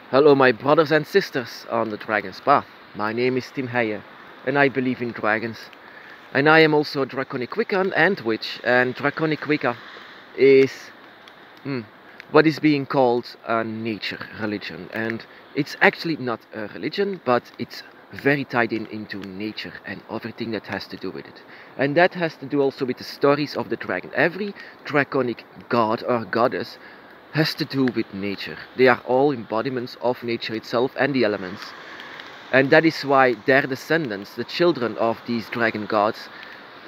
Hello, my brothers and sisters on the Dragon's Path. My name is Tim Heijer, and I believe in dragons. And I am also a draconic Wiccan and witch. And draconic Wicca is what is being called a nature religion. And it's actually not a religion, but it's very tied into nature and everything that has to do with it. And that has to do also with the stories of the dragon. Every draconic god or goddess has to do with nature. They are all embodiments of nature itself and the elements. And that is why their descendants, the children of these dragon gods,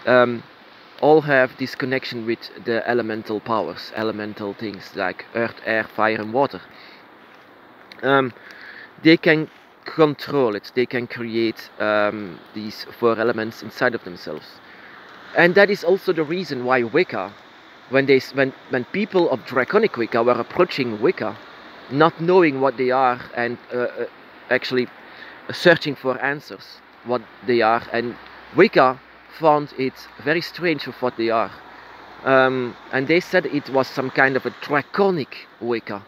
all have this connection with the elemental powers, elemental things like earth, air, fire and water. They can control it, they can create these four elements inside of themselves. And that is also the reason why Wicca, when people of draconic Wicca were approaching Wicca, not knowing what they are and actually searching for answers what they are, and Wicca found it very strange of what they are, and they said it was some kind of a draconic Wicca,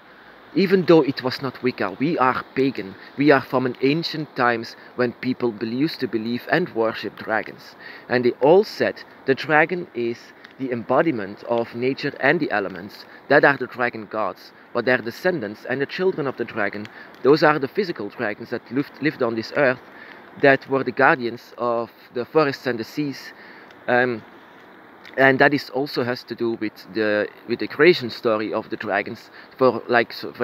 even though it was not Wicca. We are pagan. We are from an ancient times when people used to believe and worship dragons, and they all said the dragon is the embodiment of nature and the elements. That are the dragon gods, but their descendants and the children of the dragon, those are the physical dragons that lived on this earth, that were the guardians of the forests and the seas, and that is also has to do with the creation story of the dragons. For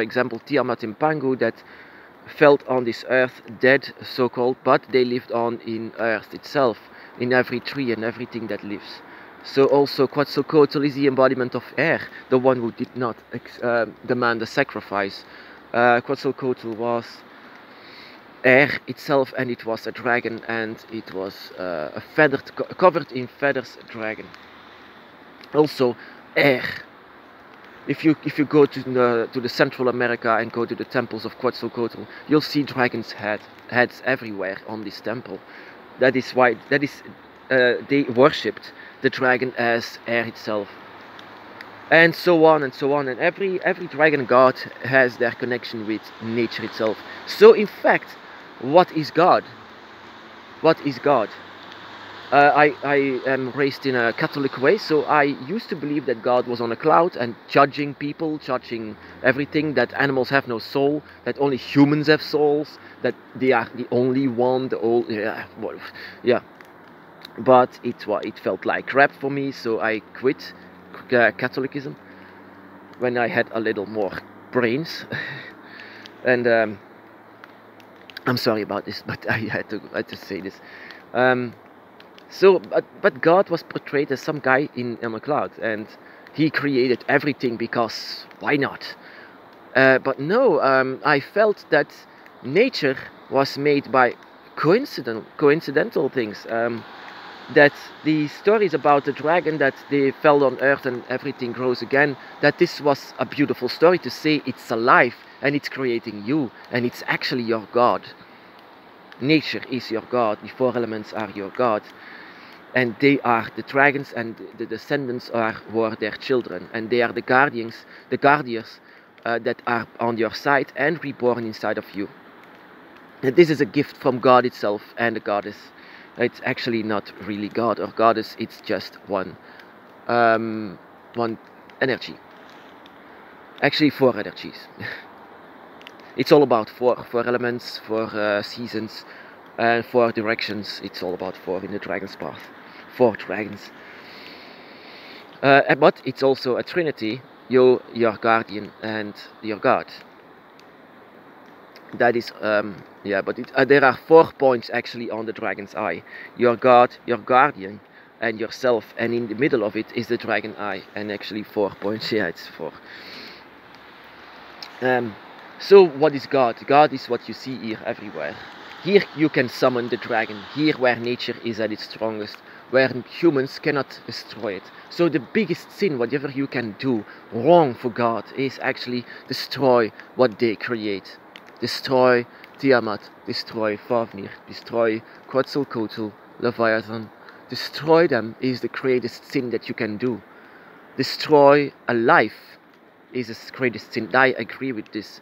example, Tiamat and Pangu, that felt on this earth dead, so called, but they lived on in earth itself, in every tree and everything that lives. So also Quetzalcoatl is the embodiment of air, the one who did not demand a sacrifice. Quetzalcoatl was air itself, and it was a dragon, and it was a covered in feathers dragon. Also air. If you go to the Central America and go to the temples of Quetzalcoatl, you'll see dragons' heads everywhere on this temple. That is why they worshipped the dragon as air itself, and so on and so on. And every dragon god has their connection with nature itself. So in fact, what is God? What is God? I am raised in a Catholic way, so I used to believe that God was on a cloud and judging people, judging everything, that animals have no soul, that only humans have souls, that they are the only one, but it felt like crap for me, so I quit Catholicism when I had a little more brains. And I'm sorry about this, but I had to say this. But God was portrayed as some guy on a cloud, and he created everything because why not? But no, I felt that nature was made by coincidental things. That the stories about the dragon, that they fell on earth and everything grows again, that this was a beautiful story to say it's alive and it's creating you, and it's actually your God. Nature is your God, the four elements are your God, and they are the dragons, and the descendants were their children, and they are the guardians that are on your side and reborn inside of you. And this is a gift from God itself and the goddess. It's actually not really God or goddess, it's just one energy. Actually, four energies. It's all about four elements, four seasons, and four directions. It's all about four in the Dragon's Path. Four dragons. But it's also a trinity, you, your guardian, and your God. That is, but there are 4 points actually on the dragon's eye. Your God, your guardian, and yourself, and in the middle of it is the dragon eye, and actually 4 points. Yeah, it's 4. So what is God? God is what you see here everywhere. Here you can summon the dragon, here where nature is at its strongest, where humans cannot destroy it. So the biggest sin, whatever you can do wrong for God, is actually destroy what they create. Destroy Tiamat, destroy Fafnir, destroy Quetzalcoatl, Leviathan. Destroy them is the greatest sin that you can do. Destroy a life is the greatest sin. I agree with this.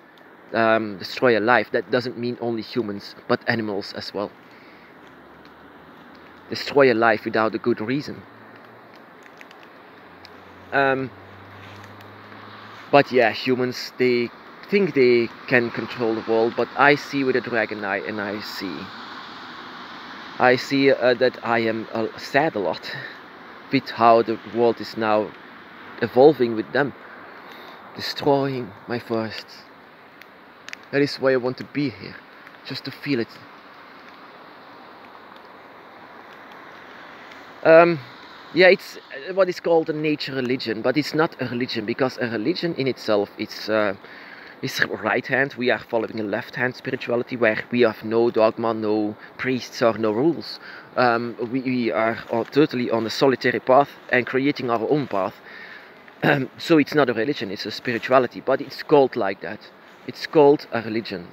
destroy a life. That doesn't mean only humans, but animals as well. Destroy a life without a good reason. But yeah, humans, they think they can control the world, but I see with a dragon eye, and I see that I am sad a lot with how the world is now evolving with them, destroying my forests. That is why I want to be here, just to feel it. Yeah, it's what is called a nature religion, but it's not a religion, because a religion in itself is right hand. We are following a left hand spirituality where we have no dogma, no priests, or no rules. We are totally on a solitary path and creating our own path. So it's not a religion, it's a spirituality, but it's called like that. It's called a religion.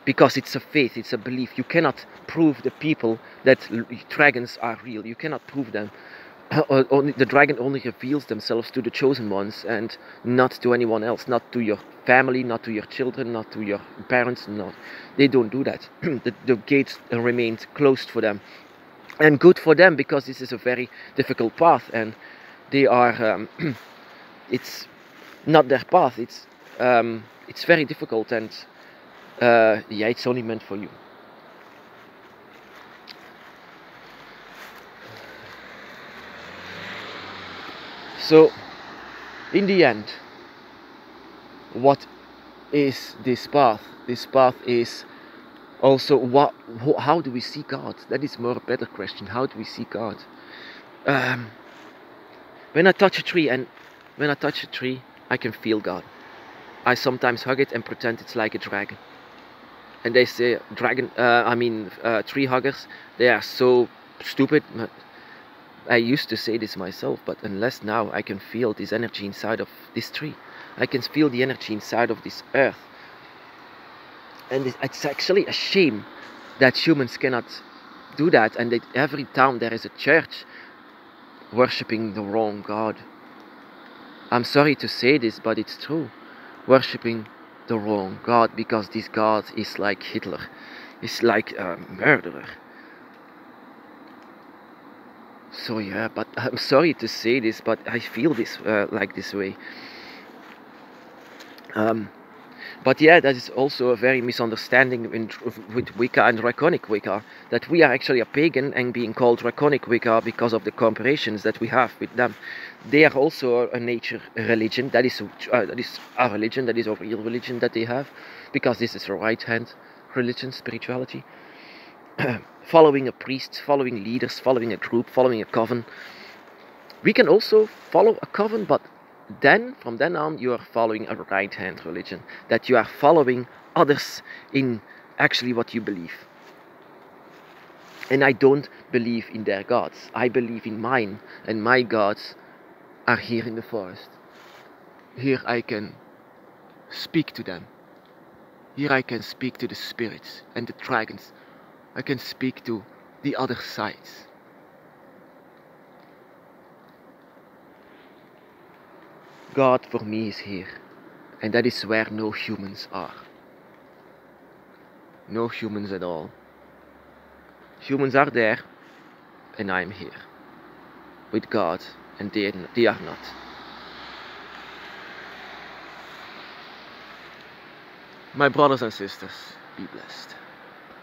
Because it's a faith, it's a belief. You cannot prove the people that dragons are real. You cannot prove them. The dragon only reveals themselves to the chosen ones and not to anyone else. Not to your family, not to your children, not to your parents. No, they don't do that. The gates remained closed for them. And good for them, because this is a very difficult path. And they are... it's not their path. It's very difficult, and... yeah, it's only meant for you. So, in the end, what is this path? This path is also how do we see God? That is more a better question. How do we see God? When I touch a tree, I can feel God. I sometimes hug it and pretend it's like a dragon. And they say tree huggers, they are so stupid. I used to say this myself, but unless now I can feel this energy inside of this tree. I can feel the energy inside of this earth. And it's actually a shame that humans cannot do that, and that every town there is a church worshipping the wrong God. I'm sorry to say this, but it's true. Worshipping the wrong God, because this God is like Hitler, is like a murderer. So yeah, but I'm sorry to say this, but I feel this like this way. But yeah, that is also a very misunderstanding with Wicca and draconic Wicca, that we are actually a pagan and being called draconic Wicca because of the comparisons that we have with them. They are also a nature religion. That is our religion. That is a real religion that they have, because this is a right-hand religion, spirituality. Following a priest, following leaders, following a group, following a coven. We can also follow a coven, but then, from then on, you are following a right-hand religion. That you are following others in actually what you believe. And I don't believe in their gods. I believe in mine, and my gods are here in the forest. Here I can speak to them. Here I can speak to the spirits and the dragons. I can speak to the other sides. God for me is here, and that is where no humans are. No humans at all. Humans are there, and I'm here with God, and they are not. My brothers and sisters, be blessed.